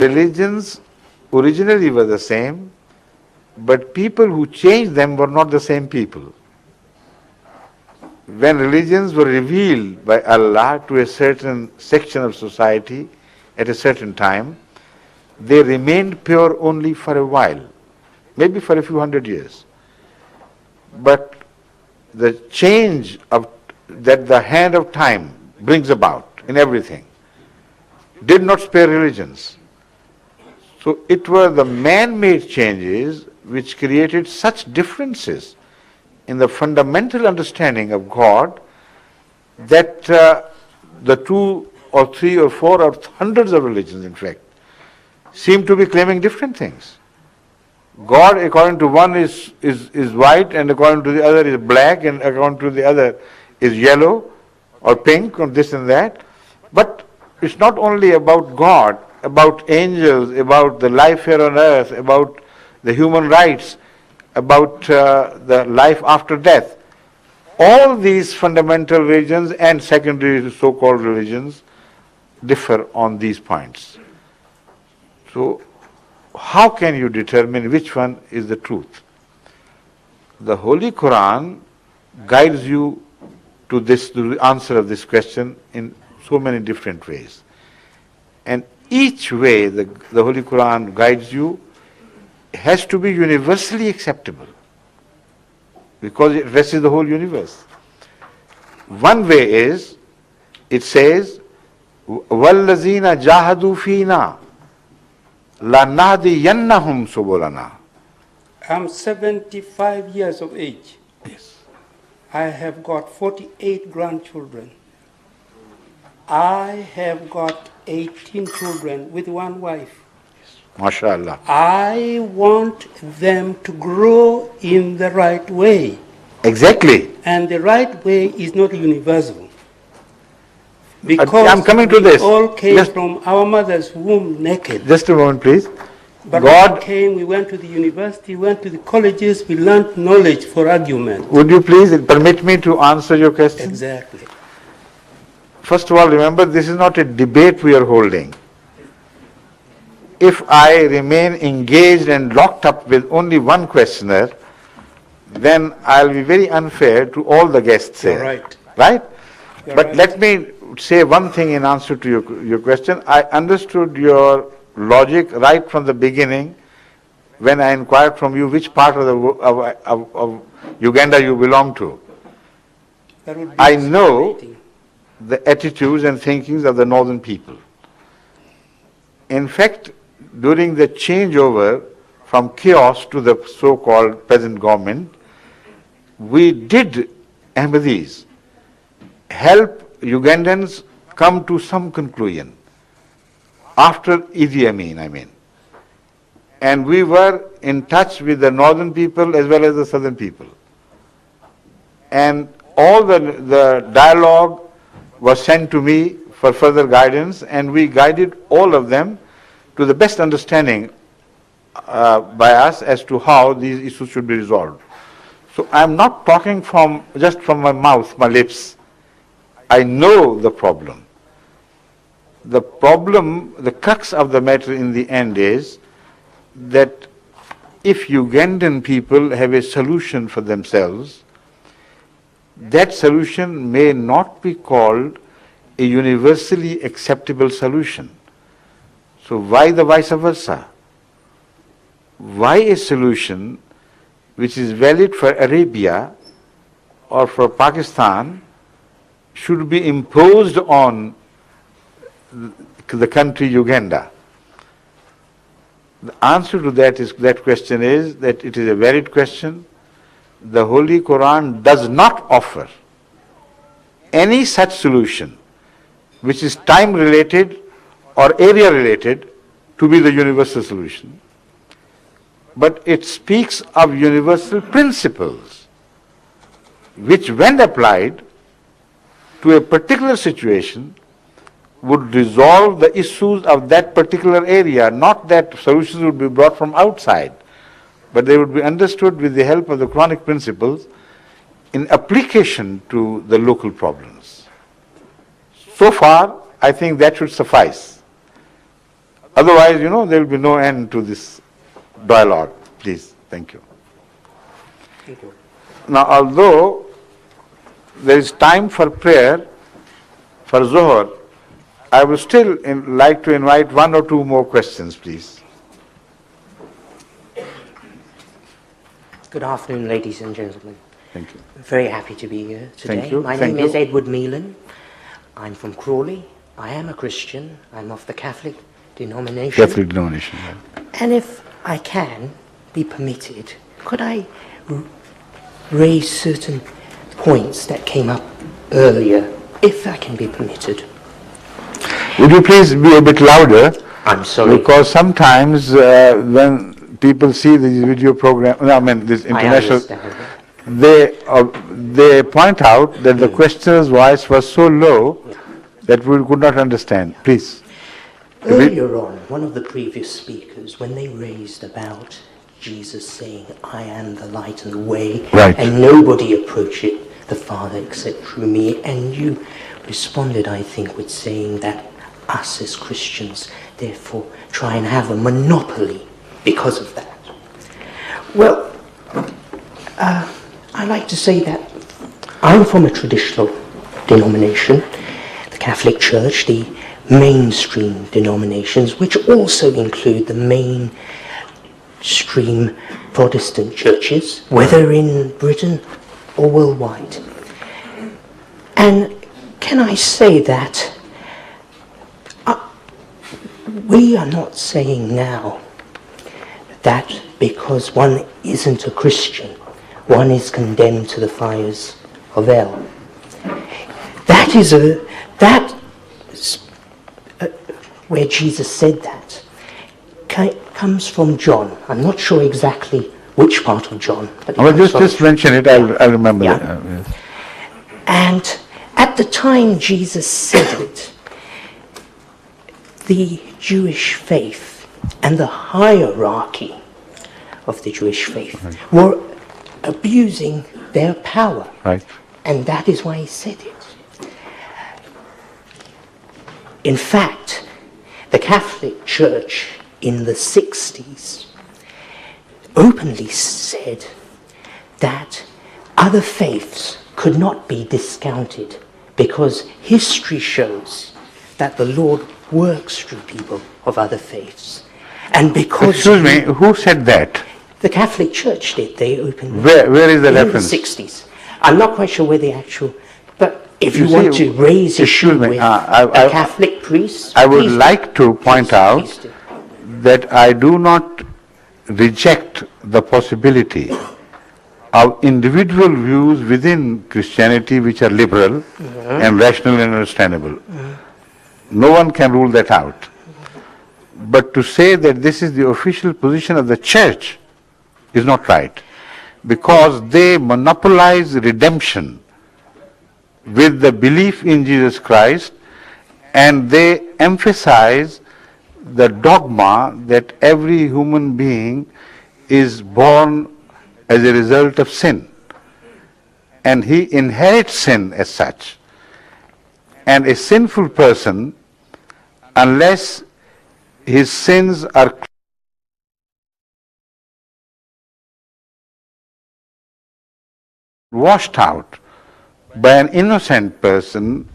Religions originally were the same, but people who changed them were not the same people. When religions were revealed by Allah to a certain section of society at a certain time, they remained pure only for a while, maybe for a few hundred years. But the change that the hand of time brings about in everything did not spare religions. So it were the man-made changes which created such differences in the fundamental understanding of God that the 2 or 3 or 4 or hundreds of religions, in fact, seem to be claiming different things. God, according to one, is white, and according to the other is black, and according to the other is yellow or pink or this and that. But it's not only about God, about angels, about the life here on earth, about the human rights, about the life after death. All these fundamental religions and secondary so-called religions differ on these points. So, how can you determine which one is the truth? The Holy Quran guides you to the answer of this question in so many different ways. And each way the Holy Quran guides you has to be universally acceptable, because it addresses the whole universe. One way is, it says, وَالَّذِينَ جَاهَدُوا فِينَا لَنَهْدِيَنَّهُمْ سُبُلَنَا. I'm 75 years of age. Yes. I have got 48 grandchildren. I have got 18 children with one wife. MashaAllah. I want them to grow in the right way. Exactly. And the right way is not universal. Because I'm coming to this. We all came from our mother's womb naked. Just a moment, please. But God came, we went to the university, went to the colleges, we learned knowledge for argument. Would you please permit me to answer your question? Exactly. First of all, remember, this is not a debate we are holding. If I remain engaged and locked up with only one questioner, then I'll be very unfair to all the guests here. Right. Right? You're But right. let me say one thing in answer to your question. I understood your logic right from the beginning when I inquired from you which part of Uganda you belong to. That would be I know fascinating. the attitudes and thinkings of the northern people. In fact, during the changeover from chaos to the so-called present government, we did, Ahmadis, help Ugandans come to some conclusion. After Idi Amin, I mean. And we were in touch with the northern people as well as the southern people. And all the dialogue was sent to me for further guidance, and we guided all of them to the best understanding by us as to how these issues should be resolved. So I'm not talking just from my mouth, my lips. I know the problem. The problem, the crux of the matter in the end is that if Ugandan people have a solution for themselves, that solution may not be called a universally acceptable solution. So why the vice versa? Why a solution which is valid for Arabia or for Pakistan should be imposed on the country Uganda? The answer to that question is that it is a valid question. The Holy Quran does not offer any such solution which is time related or area related to be the universal solution. But it speaks of universal principles which, when applied to a particular situation, would resolve the issues of that particular area, not that solutions would be brought from outside, but they would be understood with the help of the Quranic principles in application to the local problems. So far, I think that should suffice. Otherwise, there will be no end to this dialogue. Please, thank you. Thank you. Now, although there is time for prayer, for Zohar, I would still like to invite one or two more questions, please. Good afternoon, ladies and gentlemen. Thank you. I'm very happy to be here today. Thank you. My Thank name is you. Edward Meelan. I'm from Crawley. I am a Christian. I'm of the Catholic denomination. Catholic denomination. Right. And if I can be permitted, could I raise certain points that came up earlier, if I can be permitted? Would you please be a bit louder? I'm sorry. Because sometimes when people see these video programs, this international, they point out that the questioner's voice was so low that we could not understand. Please. Earlier on, one of the previous speakers, when they raised about Jesus saying, I am the light and the way, Right. and nobody approacheth the Father except through me, and you responded, I think, with saying that us as Christians, therefore, try and have a monopoly because of that. Well, I like to say that I'm from a traditional denomination, the Catholic Church, the mainstream denominations, which also include the mainstream Protestant churches, whether in Britain or worldwide. And can I say that we are not saying now that because one isn't a Christian, one is condemned to the fires of hell. That is where Jesus said that comes from John. I'm not sure exactly which part of John. But just mention it, I'll remember yeah. that. Yes. And at the time Jesus said it, the Jewish faith and the hierarchy of the Jewish faith were abusing their power. Right. And that is why he said it. In fact, the Catholic Church in the 60s openly said that other faiths could not be discounted because history shows that the Lord works through people of other faiths. And because... Excuse me, who said that? The Catholic Church did. They opened... Where is the in reference? In the 60s. I'm not quite sure where the actual... But if you want to raise issue with a Catholic priest... I would like to point out that I do not reject the possibility of individual views within Christianity which are liberal and rational and understandable. No one can rule that out. But to say that this is the official position of the church is not right, because they monopolize redemption with the belief in Jesus Christ, and they emphasize the dogma that every human being is born as a result of sin, and he inherits sin as such. And a sinful person, unless his sins are washed out by an innocent person,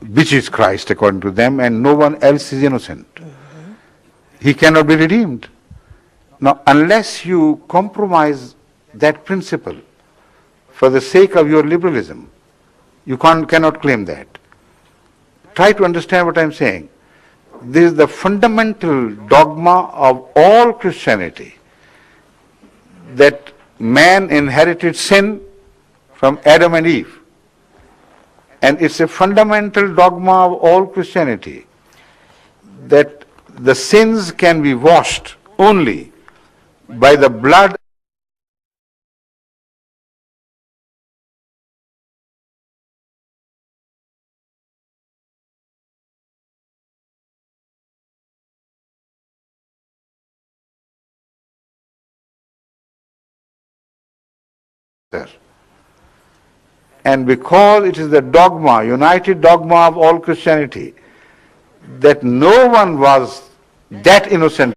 which is Christ according to them, and no one else is innocent, he cannot be redeemed. Now, unless you compromise that principle for the sake of your liberalism, you cannot claim that. Try to understand what I'm saying. This is the fundamental dogma of all Christianity, that man inherited sin from Adam and Eve. And it's a fundamental dogma of all Christianity that the sins can be washed only by the blood there. And because it is the dogma, united dogma of all Christianity, that no one was that innocent